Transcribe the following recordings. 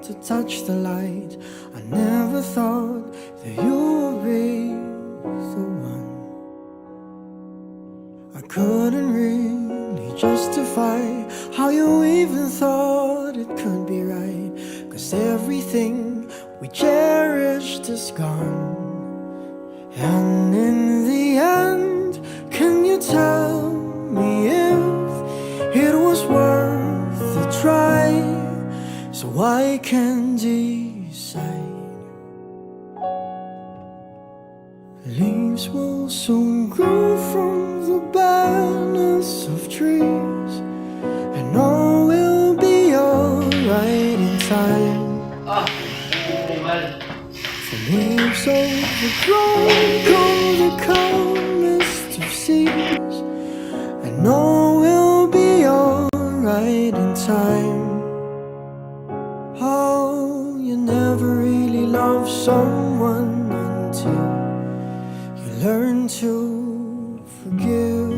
to touch the light. I never thought that you would be the one. I couldn't really justify how you even thought it could be right, 'cause everything we cherished is gone. And in the end, can you tell me if it was worth the try, so I can decide? Leaves will soon grow from the barrenness of trees, and all will be alright in time. The leaves overgrow come the calmest of seas, and all will be alright in time. Oh, you never really love someone until you learn to forgive.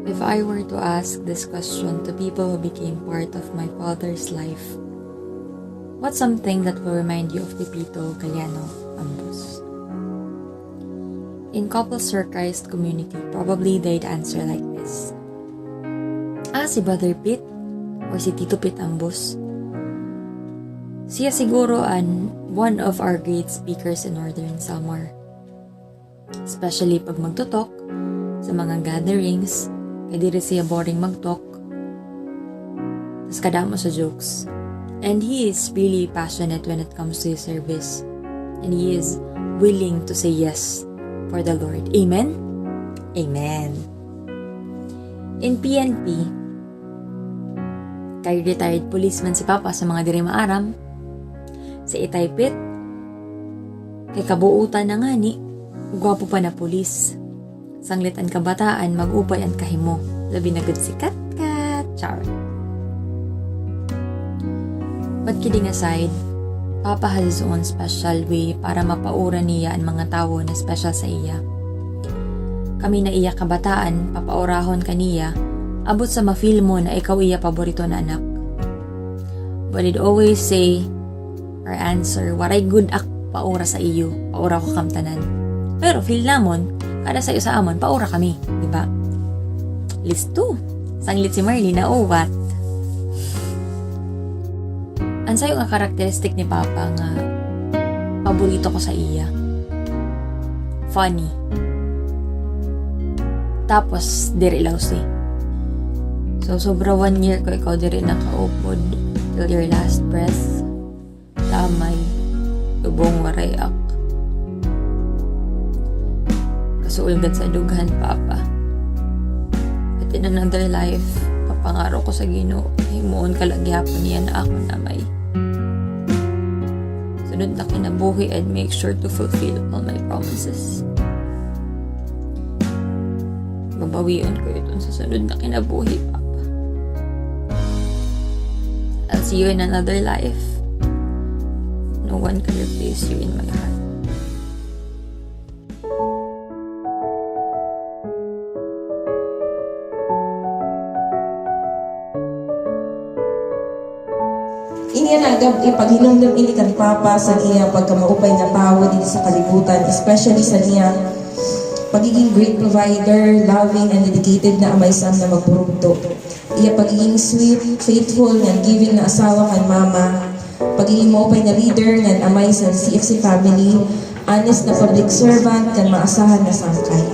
If I were to ask this question to people who became part of my father's life, what's something that will remind you of Pepito Galiano Ambos? In couples-for Christ community, probably they'd answer like this. Si Brother Pete or si Tito Pete Ambos. Siya siguro one of our great speakers in Northern Samar. Especially pag magtutok sa mga gatherings, kaya di rin siya boring mag-talk. Tas kadamo sa jokes. And he is really passionate when it comes to his service. And he is willing to say yes for the Lord. Amen? Amen. In PNP, kay retired policeman si Papa sa mga diri maaram, si Itay Pit, kay kabuutan na nga ni, gwapo pa na pulis. Sanglit ang kabataan, mag-upay ang kahimo. Labi na good si Kat-Kat. Char. But kidding aside, Papa has his own special way para mapaura niya ang mga tao na special sa iya. Kami na iya kabataan, papaurahon kaniya, abot sa ma-feel mo na ikaw iya paborito na anak. But he'd always say, or answer, waray good ak paura sa iyo, paura ko kamtanan. Pero feel namon, kada sa iyo sa amon, paura kami, di ba? List 2. Sanglit si Marley na what? Ang sayo nga karakteristik ni Papa nga paborito ko sa iya. Funny. Tapos, diri lousy. So, sobra 1 year ko ikaw diri nakaupod till your last breath. Lamay. Lubong waray ak. Kasuulgan sa dughan, Papa. But in another life, papangaro ko sa Ginoo, himuon kalagyapon niya na ako namay. Sunod na kinabuhi, I'd make sure to fulfill all my promises. Babawion ko ito sa sunod na kinabuhi, Papa. I'll see you in another life. No one can replace you in my heart. Iniya na agad ipaghinumdum ini kan Papa sa niya pagkamaupay nga tao dito sa kalibutan, especially sa niya pagiging great provider, loving and dedicated na amay sam na magpurugto. Iya pagiging sweet, faithful nga giving na asawa kan mama, pagiging maupay na leader nga amay sa CFC family, honest na public servant kan maasahan na sangkay.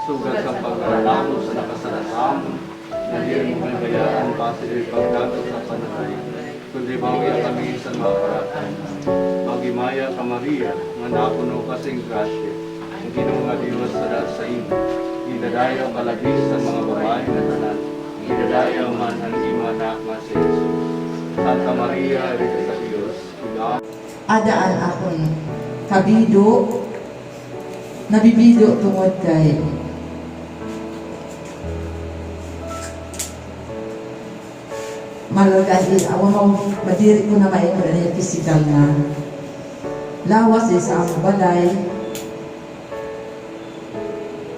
Sugat sa pagkakalo sa nakasanasam, hindi mo kayaan pasilip pagkakot sa panatay, kundi bawi ang kami sa mga paratan. Magimay Idadaya ka Maria, nga napuno ka sing grasya. Ang Ginoo nga Dios sa imo. Idadaya ka labis sa mga babae nga tanan. Idadaya man ang imo anak nga si Jesus. Santa Maria, Rita sa Dios, Adaan akon kabido, nabibido tungod kay malagay awan mo madiri ko na may physical na lawas sa among balay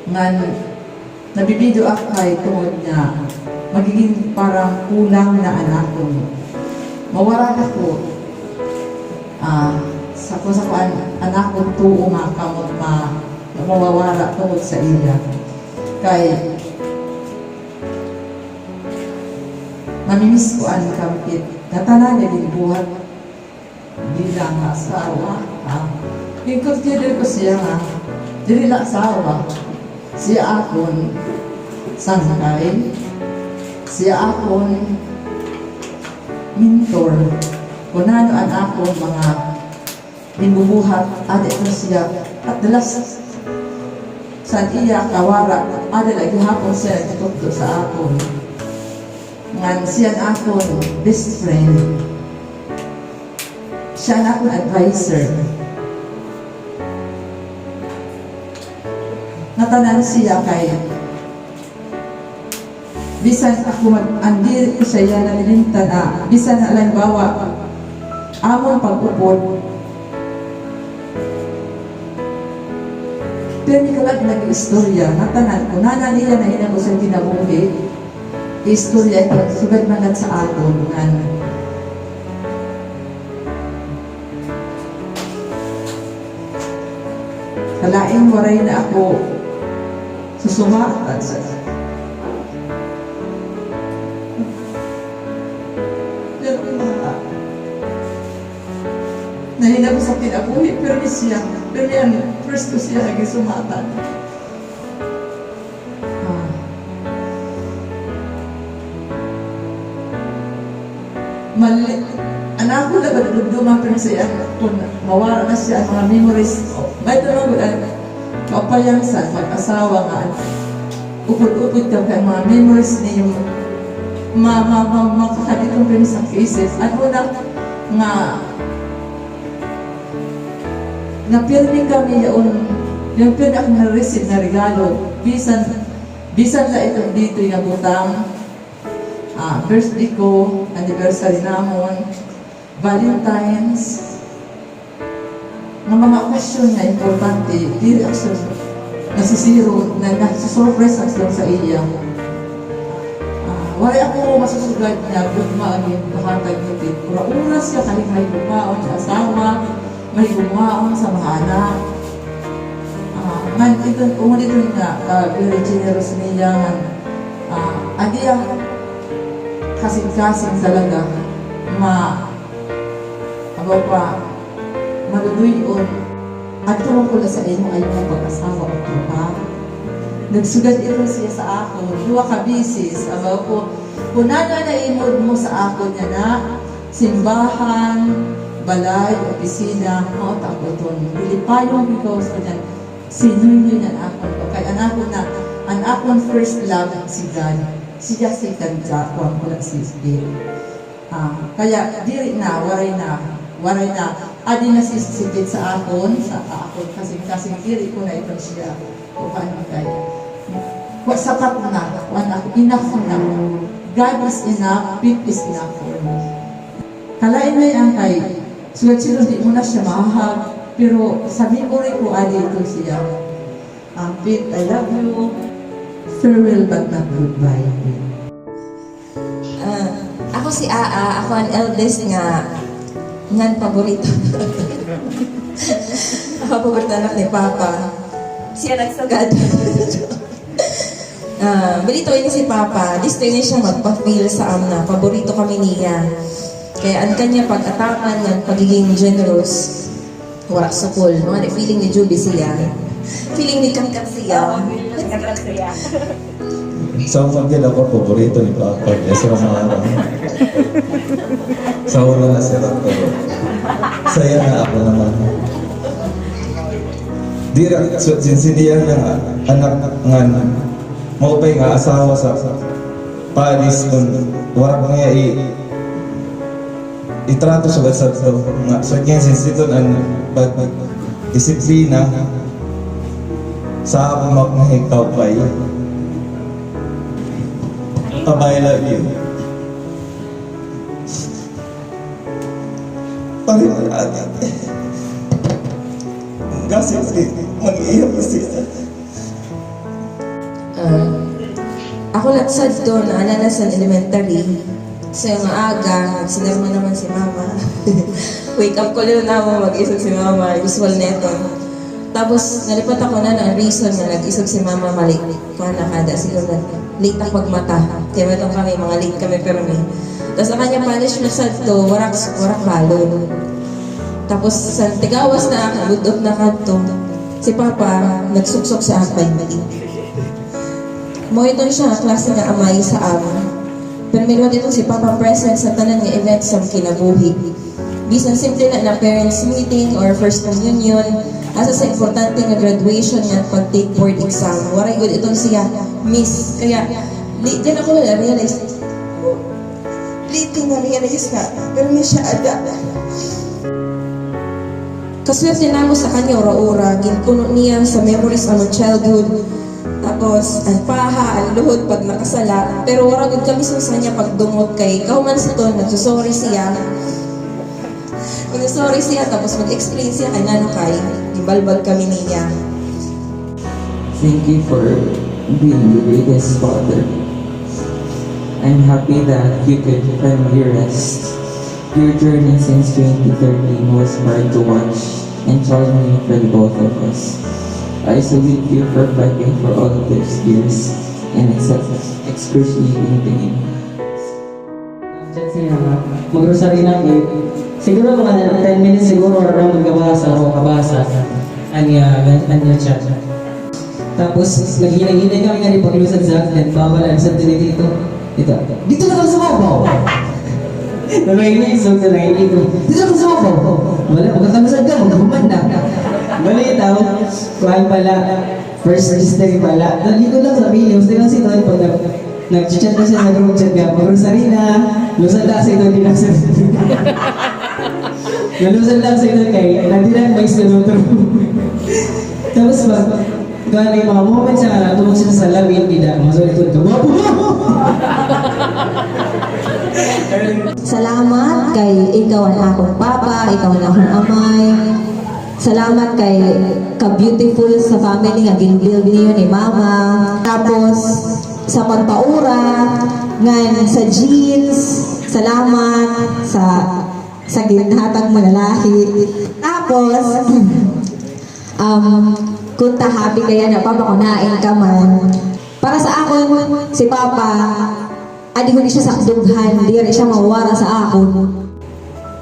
ngan nabibido ako kay tungod nga magiging parang kulang na anak ko mawara ako sa kuan anak ko tuo nga kamot mawawala tungod sa iya kay namimiss ko ang kampit na tanan niya buhat bilang asawa. I-consider ko siya nga, dili lang asawa. Siya akon sangkay, siya akon mentor. Kung ano ang akon mga binubuhat, adi ko siya. At dalas sa iya kawara, adi lagi hapon siya nagtutukto sa akon. Ngan siya akong best friend. Siya akong advisor. Natanan siya kay bisan ako mag-andir ko siya na nilintan bisan na lang bawa amon pag-upod. Pero hindi ka lang nag-istorya. Natanan ko, niya na hinang ko sa kinabuhi. Istorya ito, sugad man sa aton nga kalaing waray na ako susumatan sa nahina ko sa kinabuhi pero yan first ko siya lagi sumatan. Anak ko na badugduma pero siya kung mawara na siya mga memories may tanong kapayansan mag-asawa nga upod-upod ka kay mga memories niyo makakaditong pero sa cases ano na nga pirmi kami yung pirmi ako na-receive na regalo bisan na itong dito yung butang birthday ko, anniversary namon, Valentine's, ng mga okasyon na importante, dili ako nasisiro, nasusurprise ako sa iya. Wala ako masusugad niya, good maagin, bahatag nito. Ura-ura siya kahit may gumaon sa asawa, may gumaon sa mga anak. Ito nga, very generous niya. Adiya, kasing-kasing talaga maluduyon at tulong ko na sa inyo ay mga pag-asawa o trabaho. Nagsugad ito siya sa ako, duwa ka bisis, ko, kung na-imod mo sa ako niya na simbahan, balay, opisina, mga takoton. Dilipayong ikaw sa niyan, sinunyo niyan ako. Kaya anak ko na, ang akong first love si God. Siya si Kanja, kung ko nagsisipin. Kaya diri na, waray na. Adi na sisipit sa akon, kasi diri ko na ito siya. O paano kaya? Sapat na, enough na. God is enough, Pete is enough for me. Kalain na yan kay, sulat-sulat di mo na siya mahahag, pero sabi ko rin ko, adi ito siya. Pete, I love you. Farewell but not goodbye. Ako si Aa, ako ang eldest nga paborito. Ako paborito anak ni Papa. Siya nagsagad. Balito ini si Papa, gusto ini siya magpa-feel sa amna. Paborito kami niya. Kaya ang kanya pag-atakan ng pagiging generous, wala sukol. Mga feeling ni Juby siya. Feeling ni Kangkat siya. Sa pagkil ako, paborito ni Papa. Sa mga sa una na si Rato. Saya na ako naman. Dira, so, sinsiniyan nga anak nga maupay nga asawa sa Paris kung warak nga itrato sa basad to nga so kaya sinsito ang disiplina sa akong makahikaw pa I love you. Panginoon, kasi mag-iyak siya. Ako nagsad doon, naalala sa elementary. Sa yung aga, nagsinarma naman si mama. Wake up ko lang na mag-isog si mama, usual neto. Tapos, nalipat ako na ang reason na nag-isog si mama malik. Kung nakada, siguro na late ako magmata. Kaya meron kami, mga late kami pero may. Tapos ang kanya punishment sa to, warak balon. Tapos sa tigawas na ako, budot na kanto, si Papa nagsuksok sa akay mali. Mo ito siya, klase nga amay sa amin. Pero meron dito si Papa present sa tanan nga event sa kinabuhi. Bisan simple na parents meeting or first communion, asa sa importante nga graduation nga pag-take board exam. Waray good itong siya, miss. Kaya, din ako na-realize, late na-realize ka, pero may siya ada. Kaswerte na mo sa kanya ora-ora, ginpuno niya sa memories of childhood. Tapos, ang paha, ang luhod pag nakasala. Pero wala good kami sa niya pag dumot kay kauman sa to, nagsusorry siya. Nagsusorry siya, tapos mag-explain siya kay nano kay, ibalbal kami niya. Thank you for being the greatest father. I'm happy that you could finally rest. Your journey since 2013 was hard to watch and challenging for the both of us. I salute you for fighting for all of those years and excruciating pain. Mag-rosary namin. Siguro mga 10 minutes siguro na magkabasa o kabasa. Anya chat. Tapos, naghinay-hinay kami nga rin paglusad sa akin. Babalaan sa dito. Dito na kang sumabaw! Nalahinay, so nalahinay ko. Dito na kang sumabaw! Wala, magkakalusad ka, magkapumanda. Bali daw, kuhaan pala, first history pala. Dali ko lang sabihin, gusto lang si Tony pag nag-chat na siya, nag-group chat ka, pag-rosary na, lusad lang si Tony lang sa nalusad lang sa ito kay, nandiyan may sinutro. Tapos ba, kaya yung mga moments na natulog siya sa lamin, tidak, masulit ko, wapo! Salamat kay ikaw ang akong papa, ikaw ang akong amay. Salamat kay ka-beautiful sa family nga gin-build niyo ni mama. Tapos sa pagpaura, ngan sa jeans, salamat sa ginhatag mo lalaki. Tapos kung tahabi kaya na papa kunain ka man. Para sa akon, si papa adi ko di siya sa dughan, di rin siya mawara sa akon.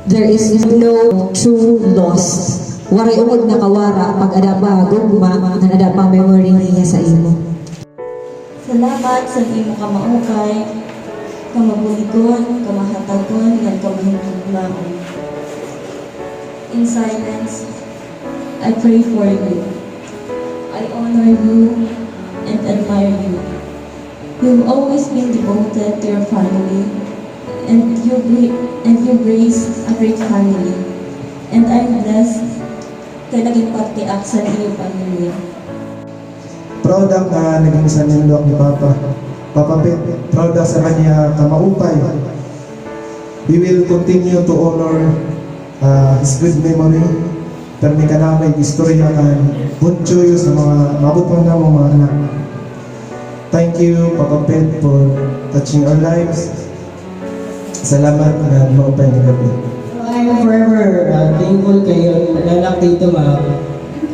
There is no true loss. Waray umod na kawara pag ada pa gugma, ang ada pa memory niya sa imo. Salamat sa imo ka maukay, kamabulikon, kamahatagon, at kamahintuglaon. In silence, I pray for you. I honor you and admire you. You've always been devoted to your family, and you raise a great family. And I'm blessed kaya naging pagtiak sa iyong pamilya. Proud ako na naging sanindok ni Papa. Papa Pet, proud ako sa kanya kamaupay. We will continue to honor his good memory. Permi ka na may istorya kan bunchoyo sa mga mabutang na mga anak. Thank you, Papa Pet, for touching our lives. Salamat na maupay ni gabi. I'm forever thankful kayo, nalalak dito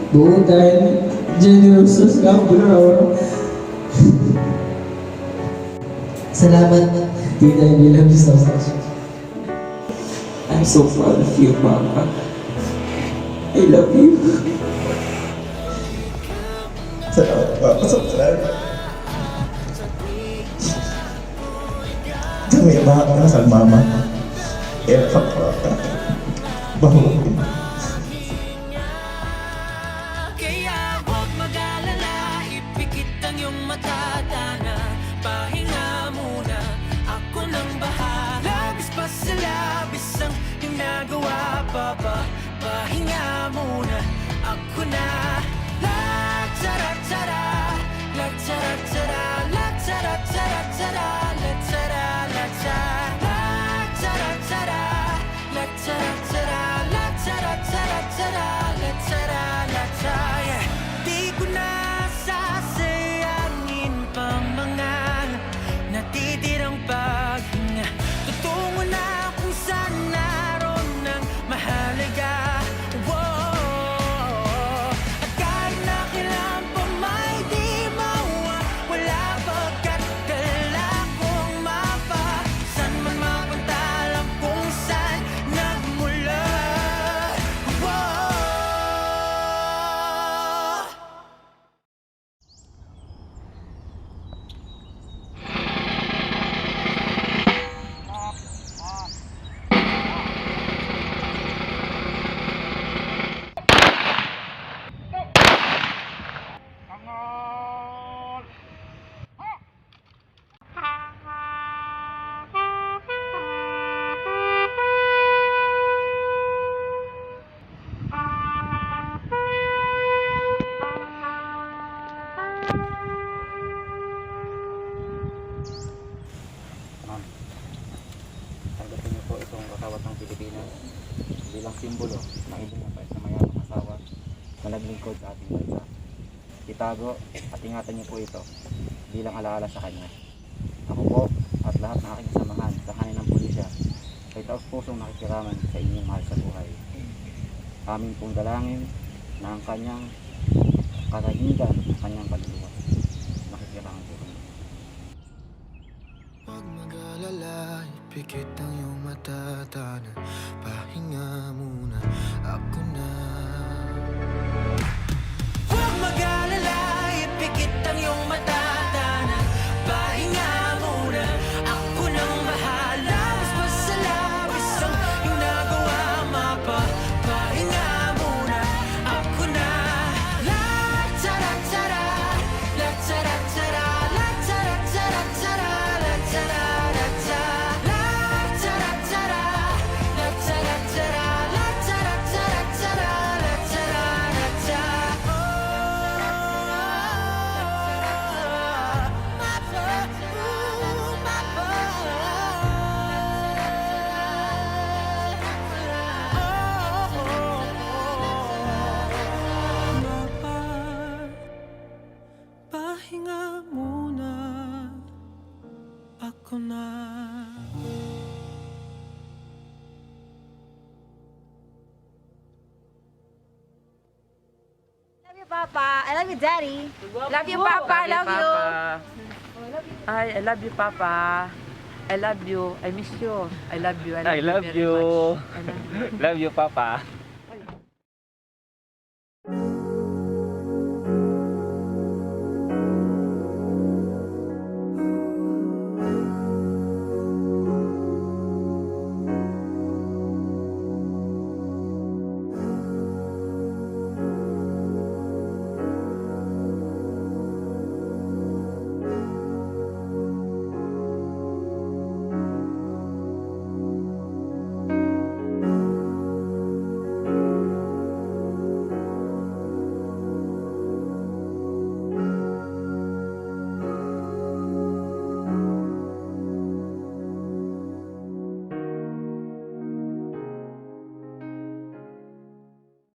buutan, generous ka, bularaw. Salamat, Tita, I love you so much. I'm so proud of you, Papa. I love you. Salamat, Papa. Salamat. Diyan may bahag na sa mama. Fuck, Papa. Bahutin. Kaya huwag mag-alala, ipikit ang iyong mata, Dana. Pahinga muna, ako nang bahala. Labis pa sa labis ang ginagawa, Papa. Pahinga muna, ako na. La tara tara, la tara tara, la tara tara tara, la tara la tara, la tara tara, la tara tara, la tara tara tara, la tara la tara. Yeah. Di ko na sasayangin pa mga natitirang paghinga. Tutungo na kung saan naroon ang mahalaga. Whoa. At kahit na kailan pa may di mawawala, pagkat dala kong mapa. Saan man mapunta, alam kung saan nagmula. Whoa. Ma'am, tanggapin niyo po itong kasawat ng Pilipinas bilang simbolo ng inyong mapait na mayamang asawa na naglingkod sa ating bansa. Itago at ingatan niyo po ito bilang alaala sa kanya. Ako po at lahat ng aking kasamahan sa kaninang pulisya ay taos pusong nakikiraman sa inyong mahal sa buhay. Amin pong dalangin na ang kanyang katahimikan, kanyang kaluluwa. Nakikiraman po kami. Huwag mag-alala, ipikit ang iyong mata, Dana. Pahinga muna, ako na. Huwag mag-alala, ipikit ang iyong mata, Dana. Pahinga muna, ako nang bahala. Mas pa sa labis ang iyong nagawa, Mapa. Pahinga muna, ako na. La tara tara, la tara tara, la tara tara tara, la tara la tara, la tara tara, la tara tara, la tara tara tara, la tara la tara. Pahinga muna, ako na. Love you, Papa. I love you, Daddy. Love you, Papa. I love you. I love you, Papa. I love you. I miss you. I love you. I love very you. much. I love you. Love you, Papa.